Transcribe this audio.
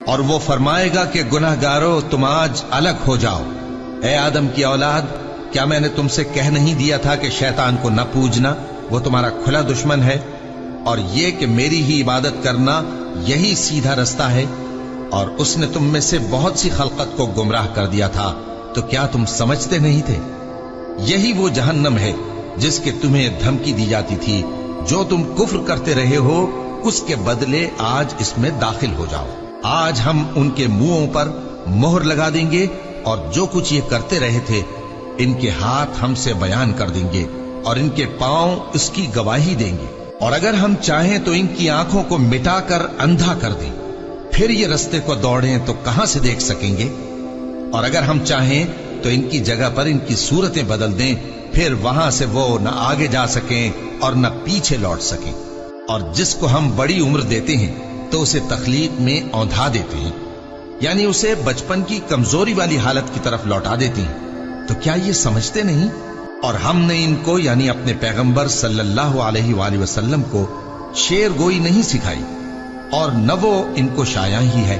اور وہ فرمائے گا کہ گناہگارو تم آج الگ ہو جاؤ۔ اے آدم کی اولاد، کیا میں نے تم سے کہہ نہیں دیا تھا کہ شیطان کو نہ پوجنا، وہ تمہارا کھلا دشمن ہے، اور یہ کہ میری ہی عبادت کرنا یہی سیدھا رستہ ہے؟ اور اس نے تم میں سے بہت سی خلقت کو گمراہ کر دیا تھا، تو کیا تم سمجھتے نہیں تھے؟ یہی وہ جہنم ہے جس کے تمہیں دھمکی دی جاتی تھی، جو تم کفر کرتے رہے ہو اس کے بدلے آج اس میں داخل ہو جاؤ۔ آج ہم ان کے منہوں پر مہر لگا دیں گے، اور جو کچھ یہ کرتے رہے تھے ان کے ہاتھ ہم سے بیان کر دیں گے، اور ان کے پاؤں اس کی گواہی دیں گے۔ اور اگر ہم چاہیں تو ان کی آنکھوں کو مٹا کر اندھا کر دیں، پھر یہ رستے کو دوڑیں تو کہاں سے دیکھ سکیں گے؟ اور اگر ہم چاہیں تو ان کی جگہ پر ان کی صورتیں بدل دیں، پھر وہاں سے وہ نہ آگے جا سکیں اور نہ پیچھے لوٹ سکیں۔ اور جس کو ہم بڑی عمر دیتے ہیں تو اسے تخلیق میں اوندھا دیتے ہیں، یعنی اسے بچپن کی کمزوری والی حالت کی طرف لوٹا دیتے ہیں۔ تو کیا یہ سمجھتے نہیں؟ اور ہم نے ان کو یعنی اپنے پیغمبر صلی اللہ علیہ وآلہ وسلم کو شعر گوئی نہیں سکھائی، اور نہ وہ ان کو شایع ہی ہے۔